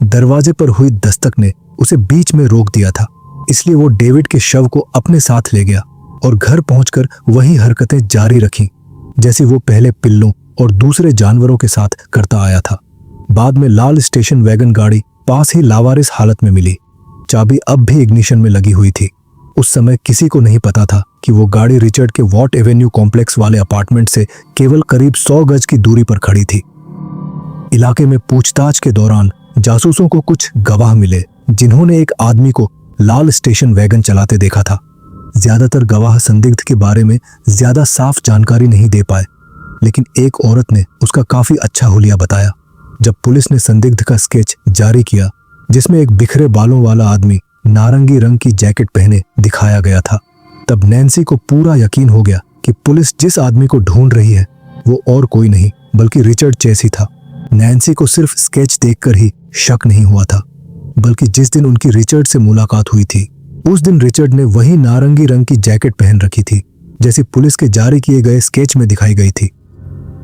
दरवाजे पर हुई दस्तक ने उसे बीच में रोक दिया था, इसलिए वो डेविड के शव को अपने साथ ले गया और घर पहुंचकर वही हरकतें जारी रखी जैसी वो पहले पिल्लों और दूसरे जानवरों के साथ करता आया था। बाद में लाल स्टेशन वैगन गाड़ी पास ही लावारिस हालत में मिली। चाबी अब भी इग्निशन में लगी हुई थी। उस समय किसी को नहीं पता था कि वो गाड़ी रिचर्ड के वॉट एवेन्यू कॉम्प्लेक्स वाले अपार्टमेंट से केवल करीब 100 गज की दूरी पर खड़ी थी। इलाके में पूछताछ के दौरान जासूसों को कुछ गवाह मिले, जिन्होंने एक आदमी को लाल स्टेशन वैगन चलाते देखा था। ज्यादातर गवाह संदिग्ध के बारे में ज्यादा साफ जानकारी नहीं दे पाए, लेकिन एक औरत ने उसका काफी अच्छा हुलिया बताया। जब पुलिस ने संदिग्ध का स्केच जारी किया, जिसमें एक बिखरे बालों वाला आदमी नारंगी रंग की जैकेट पहने दिखाया गया था, तब नैन्सी को पूरा यकीन हो गया कि पुलिस जिस आदमी को ढूंढ रही है वो और कोई नहीं बल्कि रिचर्ड चेस ही था। नैन्सी को सिर्फ स्केच देखकर ही शक नहीं हुआ था, बल्कि जिस दिन उनकी रिचर्ड से मुलाकात हुई थी, उस दिन रिचर्ड ने वही नारंगी रंग की जैकेट पहन रखी थी जैसी पुलिस के जारी किए गए स्केच में दिखाई गई थी।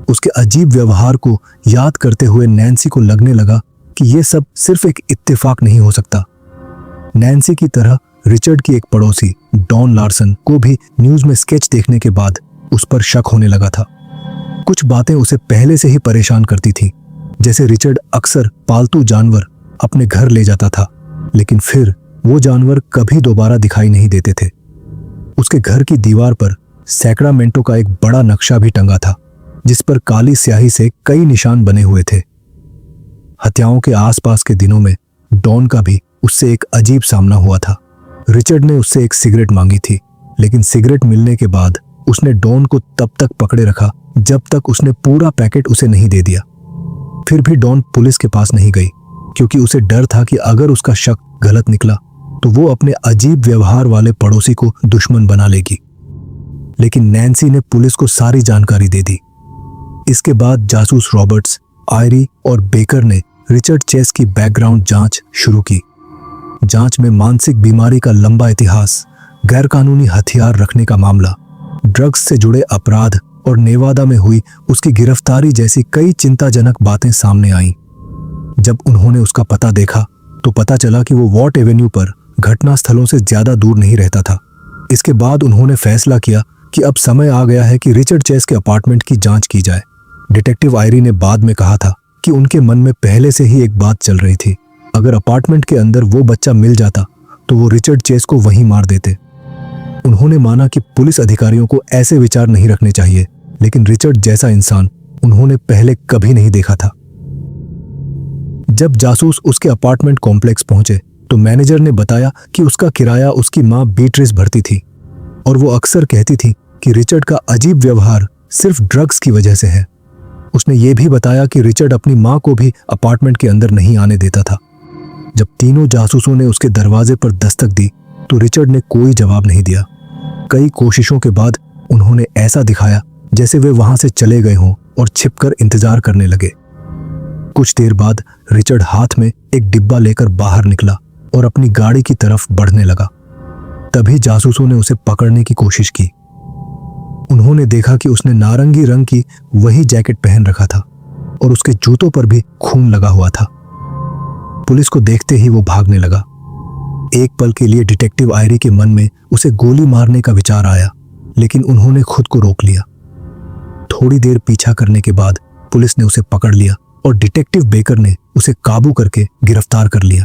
उसके अजीब व्यवहार को याद करते हुए नैन्सी को लगने लगा कि यह सब सिर्फ एक इत्तेफाक नहीं हो सकता। नैन्सी की तरह रिचर्ड की एक पड़ोसी डॉन लार्सन को भी न्यूज में स्केच देखने के बाद उस पर शक होने लगा था। कुछ बातें उसे पहले से ही परेशान करती थी, जैसे रिचर्ड अक्सर पालतू जानवर अपने घर ले जाता था, लेकिन फिर वो जानवर कभी दोबारा दिखाई नहीं देते थे। उसके घर की दीवार पर सैक्रामेंटो का एक बड़ा नक्शा भी टंगा था, जिस पर काली स्याही से कई निशान बने हुए थे। हत्याओं के आसपास के दिनों में डॉन का भी उससे एक अजीब सामना हुआ था। रिचर्ड ने उससे एक सिगरेट मांगी थी, लेकिन सिगरेट मिलने के बाद उसने डॉन को तब तक पकड़े रखा जब तक उसने पूरा पैकेट उसे नहीं दे दिया। फिर भी डॉन पुलिस के पास नहीं गई, क्योंकि उसे डर था कि अगर उसका शक गलत निकला तो वो अपने अजीब व्यवहार वाले पड़ोसी को दुश्मन बना लेगी। लेकिन नैन्सी ने पुलिस को सारी जानकारी दे दी। इसके बाद जासूस रॉबर्ट्स, आयरी और बेकर ने रिचर्ड चेस की बैकग्राउंड जांच शुरू की। जांच में मानसिक बीमारी का लंबा इतिहास, गैरकानूनी हथियार रखने का मामला, ड्रग्स से जुड़े अपराध और नेवादा में हुई उसकी गिरफ्तारी जैसी कई चिंताजनक बातें सामने आईं। जब उन्होंने उसका पता देखा तो पता चला कि वो वॉट एवेन्यू पर घटना स्थलों से ज्यादा दूर नहीं रहता था। इसके बाद उन्होंने फैसला किया कि अब समय आ गया है कि रिचर्ड चेस के अपार्टमेंट की जांच की जाए। डिटेक्टिव आयरी ने बाद में कहा था कि उनके मन में पहले से ही एक बात चल रही थी, अगर अपार्टमेंट के अंदर वो बच्चा मिल जाता तो वो रिचर्ड चेस को वहीं मार देते। उन्होंने माना कि पुलिस अधिकारियों को ऐसे विचार नहीं रखने चाहिए, लेकिन रिचर्ड जैसा इंसान उन्होंने पहले कभी नहीं देखा था। जब जासूस उसके अपार्टमेंट कॉम्प्लेक्स पहुंचे तो मैनेजर ने बताया कि उसका किराया उसकी मां बीट्रिस भरती थी और वो अक्सर कहती थी कि रिचर्ड का अजीब व्यवहार सिर्फ ड्रग्स की वजह से है। उसने ये भी बताया कि रिचर्ड अपनी मां को भी अपार्टमेंट के अंदर नहीं आने देता था। जब तीनों जासूसों ने उसके दरवाजे पर दस्तक दी तो रिचर्ड ने कोई जवाब नहीं दिया। कई कोशिशों के बाद उन्होंने ऐसा दिखाया जैसे वे वहां से चले गए हों और छिपकर इंतजार करने लगे। कुछ देर बाद रिचर्ड हाथ में एक डिब्बा लेकर बाहर निकला और अपनी गाड़ी की तरफ बढ़ने लगा। तभी जासूसों ने उसे पकड़ने की कोशिश की। उन्होंने देखा कि उसने नारंगी रंग की वही जैकेट पहन रखा था और उसके जूतों पर भी खून लगा हुआ था। पुलिस को देखते ही वो भागने लगा। एक पल के लिए डिटेक्टिव आयरी के मन में उसे गोली मारने का विचार आया, लेकिन उन्होंने खुद को रोक लिया। थोड़ी देर पीछा करने के बाद पुलिस ने उसे पकड़ लिया और डिटेक्टिव बेकर ने उसे काबू करके गिरफ्तार कर लिया।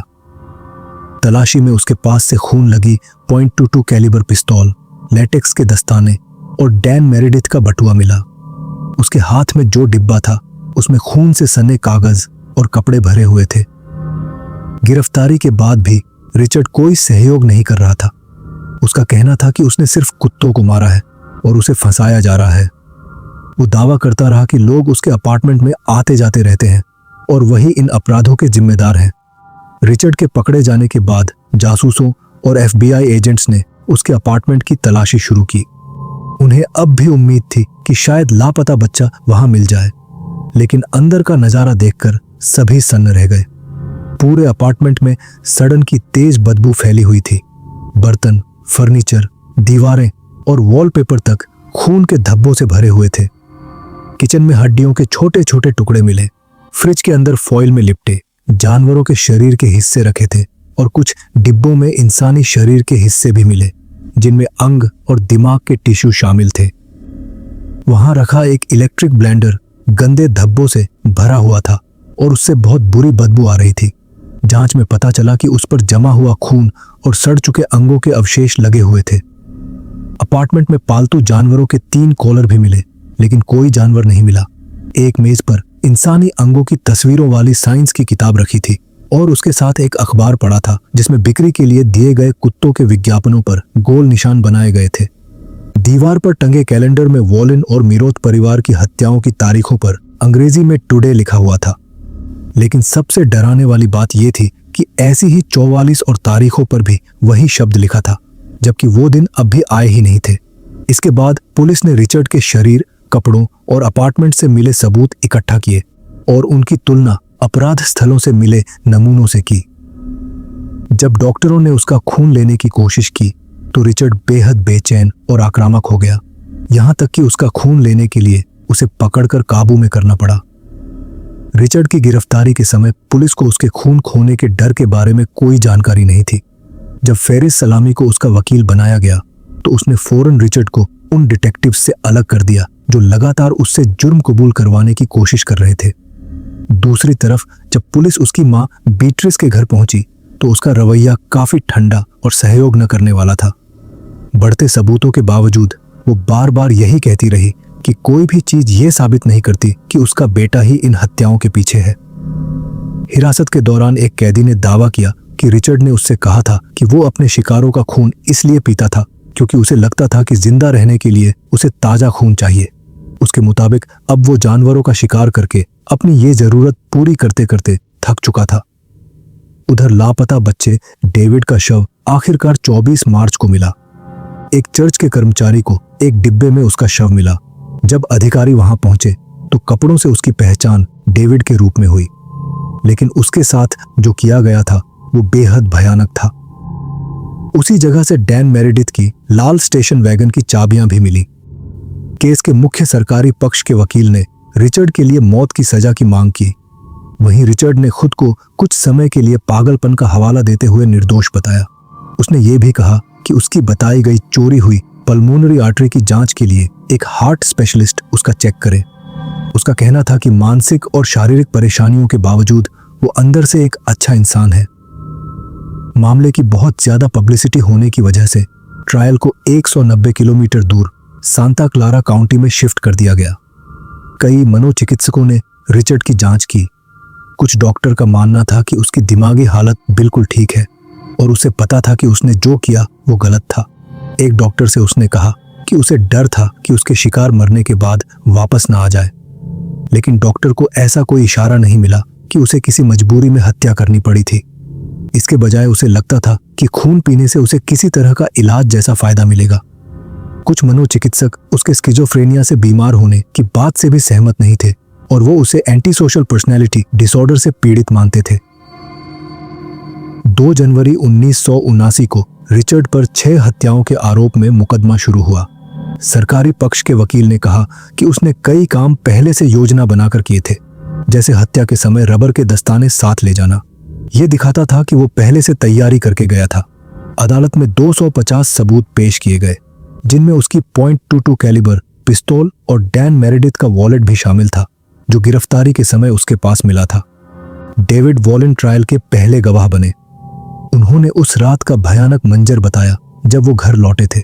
तलाशी में उसके पास से खून लगी .22 कैलिबर पिस्तौल, लेटेक्स के दस्ताने और डैन मेरेडिथ का बटुआ मिला। उसके हाथ में जो डिब्बा था उसमें खून से सने कागज और कपड़े भरे हुए थे। गिरफ्तारी के बाद भी रिचर्ड कोई सहयोग नहीं कर रहा था। उसका कहना था कि उसने सिर्फ कुत्तों को मारा है और उसे फंसाया जा रहा है। वो दावा करता रहा कि लोग उसके अपार्टमेंट में आते जाते रहते हैं और वही इन अपराधों के जिम्मेदार हैं। रिचर्ड के पकड़े जाने के बाद जासूसों और FBI एजेंट्स ने उसके अपार्टमेंट की तलाशी शुरू की। उन्हें अब भी उम्मीद थी कि शायद लापता बच्चा वहां मिल जाए, लेकिन अंदर का नजारा देखकर सभी सन्न रह गए। पूरे अपार्टमेंट में सड़न की तेज बदबू फैली हुई थी। बर्तन, फर्नीचर, दीवारें और वॉलपेपर तक खून के धब्बों से भरे हुए थे। किचन में हड्डियों के छोटे छोटे टुकड़े मिले। फ्रिज के अंदर फॉइल में लिपटे जानवरों के शरीर के हिस्से रखे थे और कुछ डिब्बों में इंसानी शरीर के हिस्से भी मिले, जिनमें अंग और दिमाग के टिश्यू शामिल थे। वहां रखा एक इलेक्ट्रिक ब्लेंडर गंदे धब्बों से भरा हुआ था और उससे बहुत बुरी बदबू आ रही थी। जांच में पता चला कि उस पर जमा हुआ खून और सड़ चुके अंगों के अवशेष लगे हुए थे। अपार्टमेंट में पालतू जानवरों के 3 कॉलर भी मिले, लेकिन कोई जानवर नहीं मिला। एक मेज पर इंसानी अंगों की तस्वीरों वाली साइंस की किताब रखी थी और उसके साथ एक अखबार पड़ा था जिसमें बिक्री के लिए दिए गए कुत्तों के विज्ञापनों पर गोल निशान बनाए गए थे। दीवार पर टंगे कैलेंडर में वॉलिन और मिरोथ परिवार की हत्याओं की तारीखों पर अंग्रेजी में टुडे लिखा हुआ था। लेकिन सबसे डराने वाली बात यह थी कि ऐसी ही 44 और तारीखों पर भी वही शब्द लिखा था, जबकि वो दिन अब भी आए ही नहीं थे। इसके बाद पुलिस ने रिचर्ड के शरीर, कपड़ों और अपार्टमेंट से मिले सबूत इकट्ठा किए और उनकी तुलना अपराध स्थलों से मिले नमूनों से की। जब डॉक्टरों ने उसका खून लेने की कोशिश की तो रिचर्ड बेहद बेचैन और आक्रामक हो गया, यहां तक कि उसका खून लेने के लिए उसे पकड़कर काबू में करना पड़ा। रिचर्ड की गिरफ्तारी के समय पुलिस को उसके खून खोने के डर के बारे में कोई जानकारी नहीं थी। जब फेरिस सलामी को उसका वकील बनाया गया तो उसने फौरन रिचर्ड को उन डिटेक्टिव्स से अलग कर दिया जो लगातार उससे जुर्म कबूल करवाने की कोशिश कर रहे थे। दूसरी तरफ जब पुलिस उसकी मां बीट्रिस के घर पहुंची तो उसका रवैया काफी ठंडा और सहयोग न करने वाला था। बढ़ते सबूतों के बावजूद वो बार बार यही कहती रही कि कोई भी चीज ये साबित नहीं करती कि उसका बेटा ही इन हत्याओं के पीछे है। हिरासत के दौरान एक कैदी ने दावा किया कि रिचर्ड ने उससे कहा था कि वो अपने शिकारों का खून इसलिए पीता था क्योंकि उसे लगता था कि जिंदा रहने के लिए उसे ताजा खून चाहिए। उसके मुताबिक अब वो जानवरों का शिकार करके अपनी ये जरूरत पूरी करते करते थक चुका था। उधर लापता बच्चे डेविड का शव आखिरकार 24 मार्च को मिला। एक चर्च के कर्मचारी को एक डिब्बे में उसका शव मिला। जब अधिकारी वहां पहुंचे तो कपड़ों से उसकी पहचान डेविड के रूप में हुई, लेकिन उसके साथ जो किया गया था वो बेहद भयानक था। उसी जगह से डैन मेरेडिथ की लाल स्टेशन वैगन की चाबियां भी मिली। केस के मुख्य सरकारी पक्ष के वकील ने रिचर्ड के लिए मौत की सजा की मांग की। वहीं रिचर्ड ने खुद को कुछ समय के लिए पागलपन का हवाला देते हुए निर्दोष बताया। उसने ये भी कहा कि उसकी बताई गई चोरी हुई पल्मोनरी आर्टरी की जांच के लिए एक हार्ट स्पेशलिस्ट उसका चेक करे। उसका कहना था कि मानसिक और शारीरिक परेशानियों के बावजूद वो अंदर से एक अच्छा इंसान है। मामले की बहुत ज्यादा पब्लिसिटी होने की वजह से ट्रायल को 190 किलोमीटर दूर सांता क्लारा काउंटी में शिफ्ट कर दिया गया। कई मनोचिकित्सकों ने रिचर्ड की जांच की। कुछ डॉक्टर का मानना था कि उसकी दिमागी हालत बिल्कुल ठीक है और उसे पता था कि उसने जो किया वो गलत था। एक डॉक्टर से उसने कहा कि उसे डर था कि उसके शिकार मरने के बाद वापस ना आ जाए, लेकिन डॉक्टर को ऐसा कोई इशारा नहीं मिला कि उसे किसी मजबूरी में हत्या करनी पड़ी थी। इसके बजाय उसे लगता था कि खून पीने से उसे किसी तरह का इलाज जैसा फायदा मिलेगा। कुछ मनोचिकित्सक उसके स्किज़ोफ्रेनिया से बीमार होने की बात से भी सहमत नहीं थे और वो उसे एंटी सोशल पर्सनैलिटी डिसऑर्डर से पीड़ित मानते थे। 2 जनवरी 1979 को रिचर्ड पर 6 हत्याओं के आरोप में मुकदमा शुरू हुआ। सरकारी पक्ष के वकील ने कहा कि उसने कई काम पहले से योजना बनाकर किए थे, जैसे हत्या के समय रबर के दस्ताने साथ ले जाना। यह दिखाता था कि वो पहले से तैयारी करके गया था। अदालत में 250 सबूत पेश किए गए, जिनमें उसकी .22 कैलिबर पिस्तौल और डैन मेरेडिथ का वॉलेट भी शामिल था, जो गिरफ्तारी के समय उसके पास मिला था। डेविड वॉलेन ट्रायल के पहले गवाह बने। उन्होंने उस रात का भयानक मंजर बताया जब वो घर लौटे थे।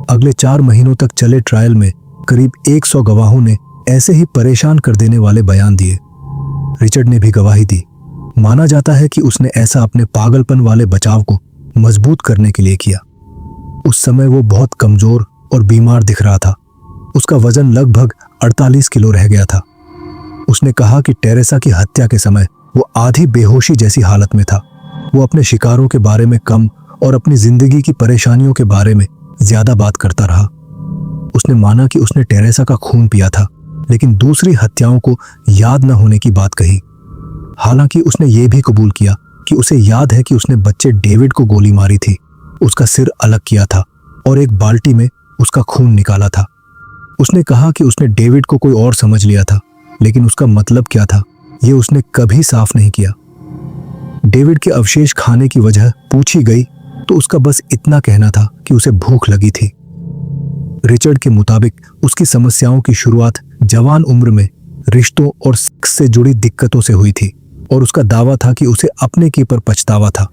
अगले 4 महीनों तक चले ट्रायल में करीब 100 गवाहों ने ऐसे ही परेशान कर देने वाले बयान दिए। रिचर्ड ने भी गवाही दी। माना जाता है कि उसने ऐसा अपने पागलपन वाले बचाव को मजबूत करने के लिए किया। उस समय वो बहुत कमजोर और बीमार दिख रहा था। उसका वजन लगभग 48 किलो रह गया था। उसने कहा कि टेरेसा की हत्या के समय वो आधी बेहोशी जैसी हालत में था। वो अपने शिकारों के बारे में कम और अपनी जिंदगी की परेशानियों के बारे में ज्यादा बात करता रहा। उसने माना कि उसने टेरेसा का खून पिया था, लेकिन दूसरी हत्याओं को याद न होने की बात कही। हालांकि उसने ये भी कबूल किया कि उसे याद है कि उसने बच्चे डेविड को गोली मारी थी, उसका सिर अलग किया था और एक बाल्टी में उसका खून निकाला था। उसने कहा कि उसने डेविड को कोई और समझ लिया था, लेकिन उसका मतलब क्या था ये उसने कभी साफ नहीं किया। डेविड के अवशेष खाने की वजह पूछी गई तो उसका बस इतना कहना था कि उसे भूख लगी थी। रिचर्ड के मुताबिक उसकी समस्याओं की शुरुआत जवान उम्र में रिश्तों और सेक्स से जुड़ी दिक्कतों से हुई थी और उसका दावा था कि उसे अपने की पर पछतावा था।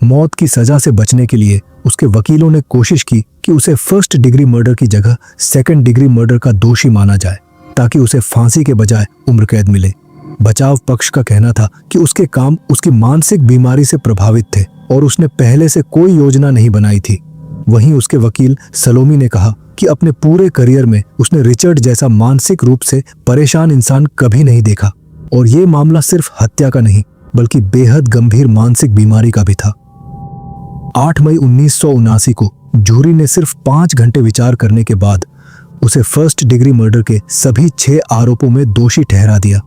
मौत की सजा से बचने के लिए उसके वकीलों ने कोशिश की कि उसे 1st डिग्री मर्डर की जगह 2nd डिग्री मर्डर का दोषी माना जाए, ताकि उसे फांसी के बजाय उम्र कैद मिले। बचाव पक्ष का कहना था कि उसके काम उसकी मानसिक बीमारी से प्रभावित थे और उसने पहले से कोई योजना नहीं बनाई थी। वहीं उसके वकील सलोमी ने कहा कि अपने पूरे करियर में उसने रिचर्ड जैसा मानसिक रूप से परेशान इंसान कभी नहीं देखा और ये मामला सिर्फ हत्या का नहीं बल्कि बेहद गंभीर मानसिक बीमारी का भी था। 8 मई 1979 को जूरी ने सिर्फ 5 घंटे विचार करने के बाद उसे 1st डिग्री मर्डर के सभी 6 आरोपों में दोषी ठहरा दिया।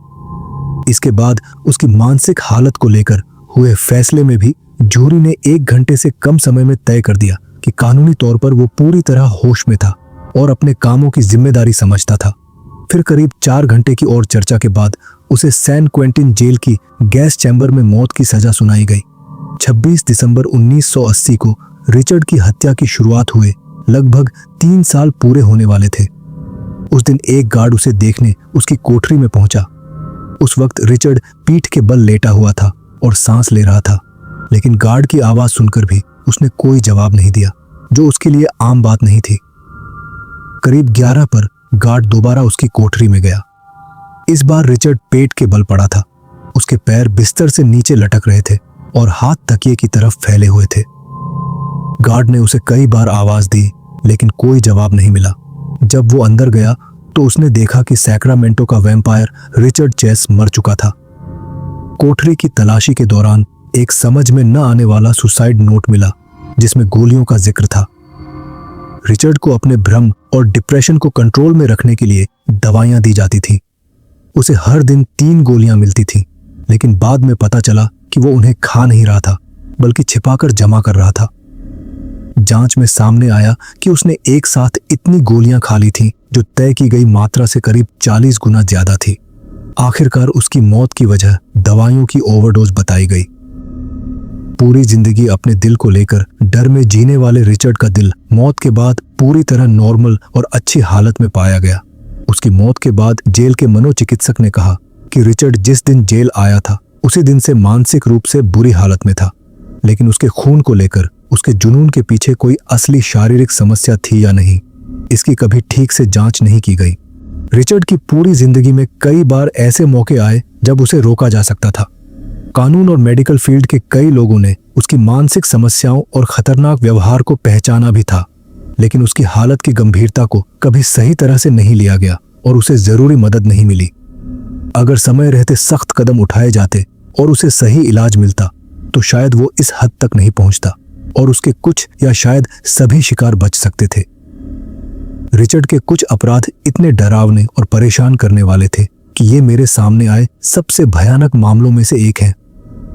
इसके बाद उसकी मानसिक हालत को लेकर हुए फैसले में भी जूरी ने 1 घंटे से कम समय में तय कर दिया कि कानूनी तौर पर वो पूरी तरह होश में था और अपने कामों की जिम्मेदारी समझता था। फिर करीब 4 घंटे की और चर्चा के बाद उसे सैन क्वेंटिन जेल की गैस चैम्बर में मौत की सजा सुनाई गई। 26 दिसंबर 1980 को रिचर्ड की हत्या की शुरुआत हुए लगभग 3 साल पूरे होने वाले थे। उस दिन एक गार्ड उसे देखने उसकी कोठरी में पहुंचा। उस वक्त रिचर्ड पीठ के बल लेटा हुआ था और सांस ले रहा था, लेकिन गार्ड की आवाज सुनकर भी उसने कोई जवाब नहीं दिया, जो उसके लिए आम बात नहीं थी। करीब 11 पर गार्ड दोबारा उसकी कोठरी में गया। इस बार रिचर्ड पेट के बल पड़ा था। उसके पैर बिस्तर से नीचे लटक रहे थे और हाथ तकिए की तरफ फैले हुए थे। गार्ड ने उसे कई बार आवाज दी, लेकिन कोई जवाब नहीं मिला। जब वो अंदर गया तो उसने देखा कि सैक्रामेंटो का वैम्पायर रिचर्ड चेस मर चुका था। कोठरी की तलाशी के दौरान एक समझ में न आने वाला सुसाइड नोट मिला, जिसमें गोलियों का जिक्र था। रिचर्ड को अपने भ्रम और डिप्रेशन को कंट्रोल में रखने के लिए दवाइयां दी जाती थी। उसे हर दिन 3 गोलियां मिलती थीं, लेकिन बाद में पता चला कि वो उन्हें खा नहीं रहा था, बल्कि छिपाकर जमा कर रहा था। जांच में सामने आया कि उसने एक साथ इतनी गोलियां खा ली थीं, जो तय की गई मात्रा से करीब 40 गुना ज्यादा थी। आखिरकार उसकी मौत की वजह दवाइयों की ओवरडोज बताई गई। पूरी जिंदगी अपने दिल को लेकर डर में जीने वाले रिचर्ड का दिल मौत के बाद पूरी तरह नॉर्मल और अच्छी हालत में पाया गया। उसकी मौत के बाद जेल के मनोचिकित्सक ने कहा कि रिचर्ड जिस दिन जेल आया था उसी दिन से मानसिक रूप से बुरी हालत में था, लेकिन उसके खून को लेकर उसके जुनून के पीछे कोई असली शारीरिक समस्या थी या नहीं, इसकी कभी ठीक से जांच नहीं की गई। रिचर्ड की पूरी जिंदगी में कई बार ऐसे मौके आए जब उसे रोका जा सकता था। कानून और मेडिकल फील्ड के कई लोगों ने उसकी मानसिक समस्याओं और खतरनाक व्यवहार को पहचाना भी था, लेकिन उसकी हालत की गंभीरता को कभी सही तरह से नहीं लिया गया और उसे जरूरी मदद नहीं मिली। अगर समय रहते सख्त कदम उठाए जाते और उसे सही इलाज मिलता तो शायद वो इस हद तक नहीं पहुंचता और उसके कुछ या शायद सभी शिकार बच सकते थे। रिचर्ड के कुछ अपराध इतने डरावने और परेशान करने वाले थे कि ये मेरे सामने आए सबसे भयानक मामलों में से एक है।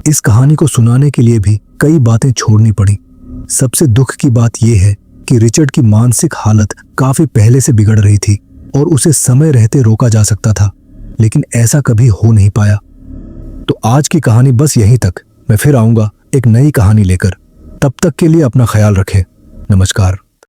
इस कहानी को सुनाने के लिए भी कई बातें छोड़नी पड़ी। सबसे दुख की बात यह है कि रिचर्ड की मानसिक हालत काफी पहले से बिगड़ रही थी और उसे समय रहते रोका जा सकता था, लेकिन ऐसा कभी हो नहीं पाया। तो आज की कहानी बस यहीं तक। मैं फिर आऊंगा एक नई कहानी लेकर। तब तक के लिए अपना ख्याल रखें। नमस्कार।